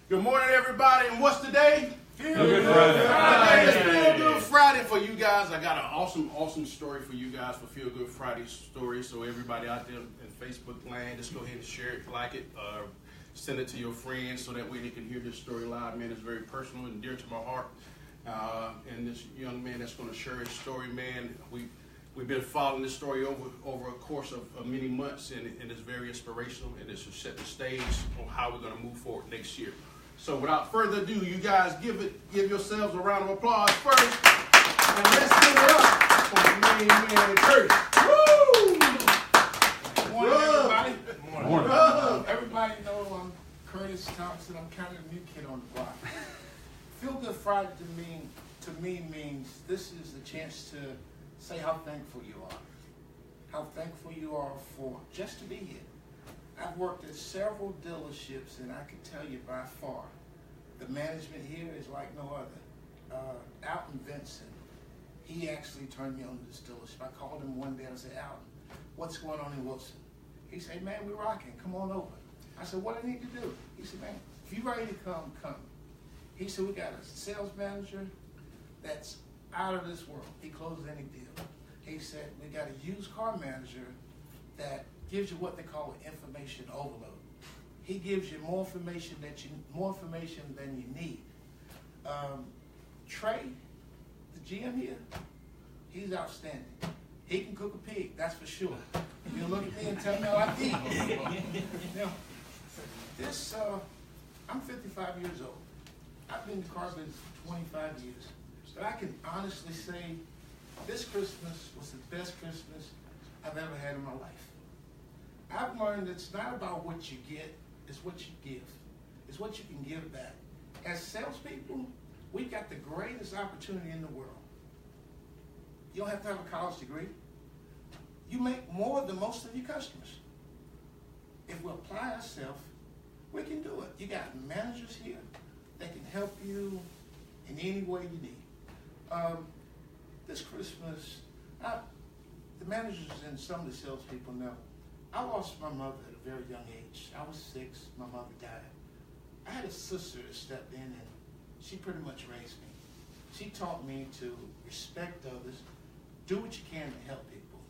Good morning, everybody. And what's today? Feel Good Friday. Today is Feel Good Friday for you guys. I got an awesome story for you guys for Feel Good Friday story. So everybody out there in Facebook land, just go ahead and share it, like it, send it to your friends so that way they can hear this story live. Man, it's very personal and dear to my heart. And this young man that's going to share his story, man, we've been following this story over a course of many months, and it's very inspirational, and it's to set the stage on how we're going to move forward next year. So without further ado, you guys give yourselves a round of applause first, and let's give it up for the main man, Curtis. Woo! Good morning, everybody. Good morning. Everybody knows I'm Curtis Thompson. I'm kind of a new kid on the block. Feel Good Friday to me means this is the chance to say how thankful you are. How thankful you are for just to be here. I've worked at several dealerships, and I can tell you by far, the management here is like no other. Alton Vincent, he actually turned me on to this dealership. I called him one day and I said, Alton, what's going on in Wilson? He said, man, we're rocking, come on over. I said, what do I need to do? He said, man, if you're ready to come, come. He said, we got a sales manager that's out of this world. He closes any deal. He said, we got a used car manager that gives you what they call an information overload. He gives you more information than you need. Trey, the GM here, he's outstanding. He can cook a pig, that's for sure. You'll look at me and tell me how I eat. Now, I'm 55 years old. I've been in the car business for 25 years. But I can honestly say this Christmas was the best Christmas I've ever had in my life. I've learned it's not about what you get, it's what you give. It's what you can give back. As salespeople, we've got the greatest opportunity in the world. You don't have to have a college degree. You make more than most of your customers. If we apply ourselves, we can do it. You got managers here that can help you in any way you need. This Christmas, the managers and some of the salespeople know, I lost my mother at a very young age. I was 6, my mother died. I had a sister that stepped in and she pretty much raised me. She taught me to respect others, do what you can to help people.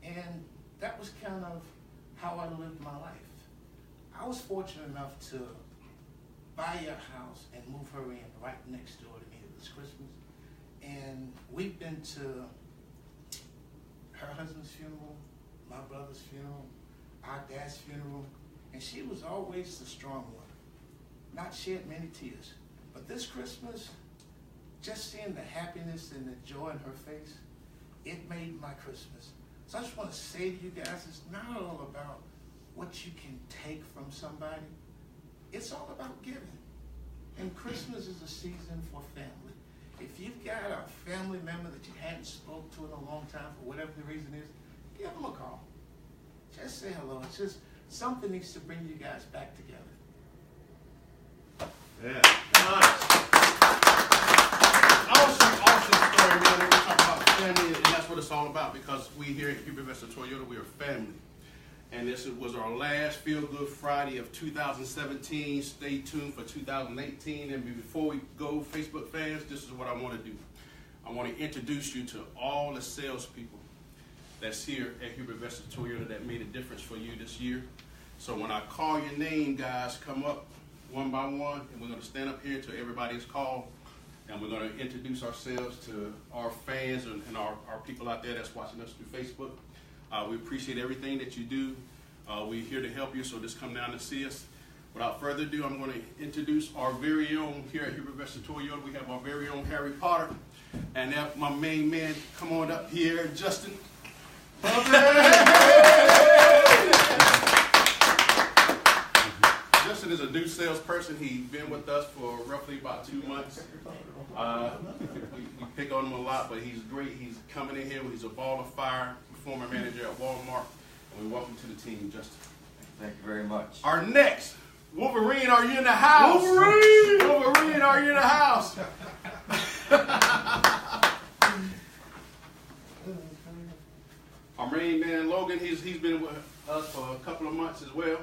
And that was kind of how I lived my life. I was fortunate enough to buy her house and move her in right next door to me this Christmas. And we've been to her husband's funeral, my brother's funeral, our dad's funeral, and she was always the strong one, not shed many tears. But this Christmas, just seeing the happiness and the joy in her face, it made my Christmas. So I just want to say to you guys, it's not all about what you can take from somebody. It's all about giving. And Christmas is a season for family. If you've got a family member that you hadn't spoke to in a long time for whatever the reason is, give them a call. Just say hello. It's just something needs to bring you guys back together. Yeah. Nice. Awesome story, man. We're talking about family, and that's what it's all about, because we here at Hubert Vester Toyota, we are family. And this was our last Feel Good Friday of 2017. Stay tuned for 2018. And before we go, Facebook fans, this is what I want to do. I want to introduce you to all the salespeople that's here at Hubert Vester Toyota that made a difference for you this year. So when I call your name, guys, come up one by one, and we're going to stand up here until everybody is called. And we're going to introduce ourselves to our fans and our people out there that's watching us through Facebook. We appreciate everything that you do. We're here to help you, so just come down and see us. Without further ado, I'm going to introduce our very own here at Hubert Vester Toyota. We have our very own Harry Potter. And that my main man, come on up here, Justin. Justin is a new salesperson. He's been with us for roughly about 2 months. We pick on him a lot, but he's great. He's coming in here. He's a ball of fire, former manager at Walmart. And we welcome to the team, Justin. Thank you very much. Our next, Wolverine, are you in the house? Wolverine, are you in the house? Our main man, Logan, he's been with us for a couple of months as well.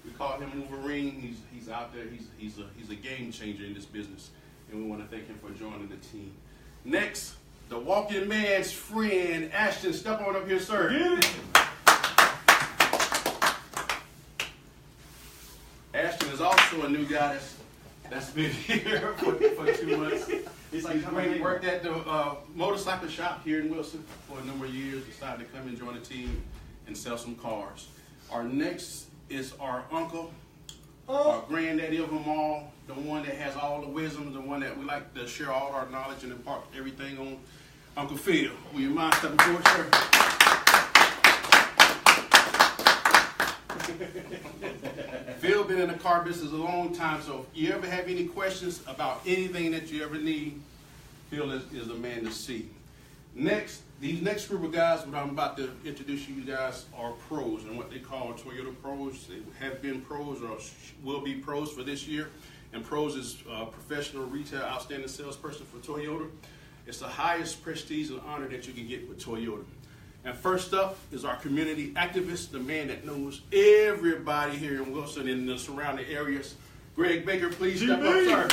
We call him Wolverine. He's out there. He's a game changer in this business, and we want to thank him for joining the team. Next, the walking man's friend, Ashton. Step on up here, sir. Ashton is also a new guy that's been here for 2 months. He's worked at the motorcycle shop here in Wilson for a number of years. Decided to come and join the team and sell some cars. Our next is our uncle, our granddaddy of them all, the one that has all the wisdom, the one that we like to share all our knowledge and impart everything on. Uncle Phil, will you mind stepping forward, sir? Phil been in the car business a long time, so if you ever have any questions about anything that you ever need, Phil is the man to see. Next, these next group of guys, what I'm about to introduce you guys, are pros, and what they call Toyota pros. They have been pros or will be pros for this year. And pros is professional retail outstanding salesperson for Toyota. It's the highest prestige and honor that you can get with Toyota. And first up is our community activist, the man that knows everybody here in Wilson and the surrounding areas. Greg Baker, please step up, sir.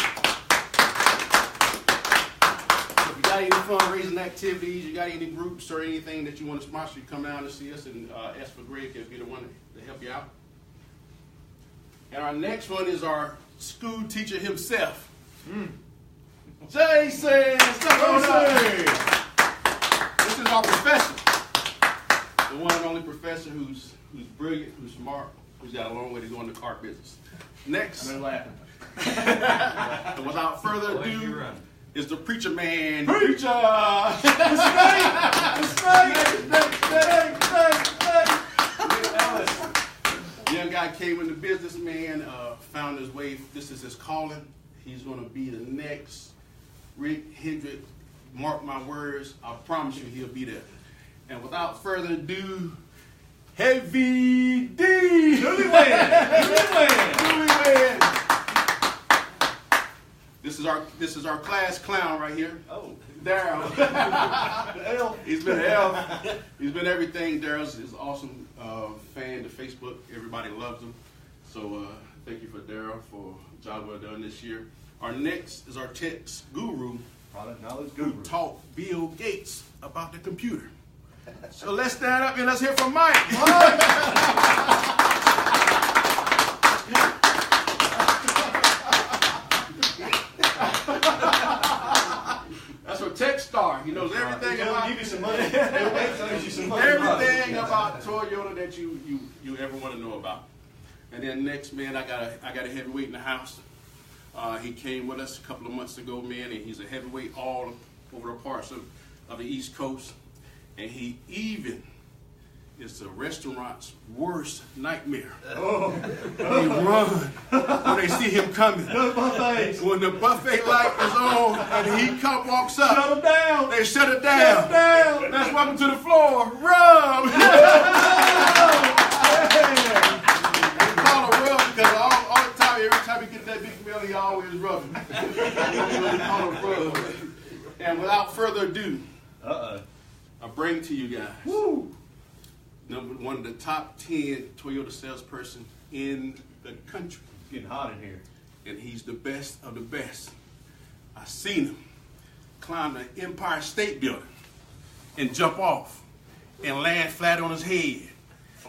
If you got any fundraising activities, you got any groups or anything that you want to sponsor, you come down and see us and ask for Greg if he's the one to help you out. And our next one is our school teacher himself. Jason, step on up. This is our professor. The one and only professor who's brilliant, who's smart, who's got a long way to go in the car business. Next, and without further ado, is the preacher man. Preacher! Young guy came into business, man, found his way. This is his calling. He's going to be the next Rick Hendrick. Mark my words. I promise you he'll be there. And without further ado, Heavy D! Newlywed! This is our class clown right here. Oh, Daryl. He's been an elf. He's been everything. Daryl's is an awesome fan to Facebook. Everybody loves him. So thank you for Daryl for a job well done this year. Our next is our tech guru. Product knowledge guru. Who taught Bill Gates about the computer. So let's stand up and let's hear from Mike. That's a tech star. He knows everything about. Give you some money. Everything about Toyota that you ever want to know about. And then next, man, I got a heavyweight in the house. He came with us a couple of months ago, man, and he's a heavyweight all over the parts of the East Coast. And he even is the restaurant's worst nightmare. Oh. They run when they see him coming. When the buffet light is on and he walks up, shut him down. They shut it down. Let's welcome to the floor, Rub. We call him Rub because all the time, every time he gets that big meal, he always rubbing. We call him Rub. And without further ado, I bring to you guys one of the top 10 Toyota salesperson in the country. It's getting hot in here. And he's the best of the best. I seen him climb the Empire State Building and jump off and land flat on his head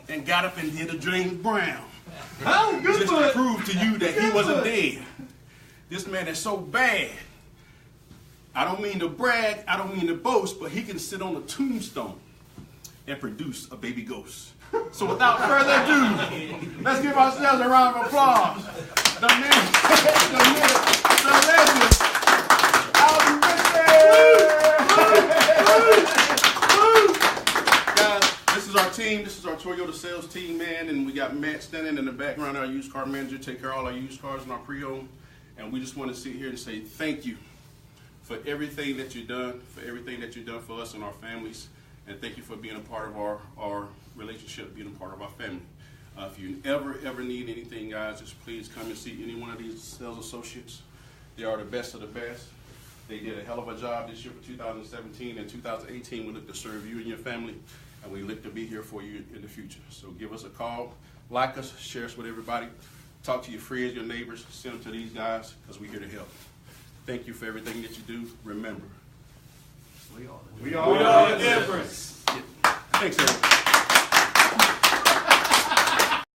and got up and did a James Brown. Just to prove to you that he wasn't dead. This man is so bad. I don't mean to brag, I don't mean to boast, but he can sit on a tombstone and produce a baby ghost. So without further ado, let's give ourselves a round of applause. The man, the legend, Hubert Vester. Guys, this is our team. This is our Toyota sales team, man, and we got Matt standing in the background, our used car manager, take care of all our used cars and our pre-owned. And we just want to sit here and say thank you for everything that you've done, for us and our families. And thank you for being a part of our relationship, being a part of our family. If you ever need anything, guys, just please come and see any one of these sales associates. They are the best of the best. They did a hell of a job this year for 2017 and 2018. We look to serve you and your family, and we look to be here for you in the future. So give us a call. Like us, share us with everybody. Talk to your friends, your neighbors. Send them to these guys because we're here to help. Thank you for everything that you do. Remember, We are the difference. Thanks, everybody.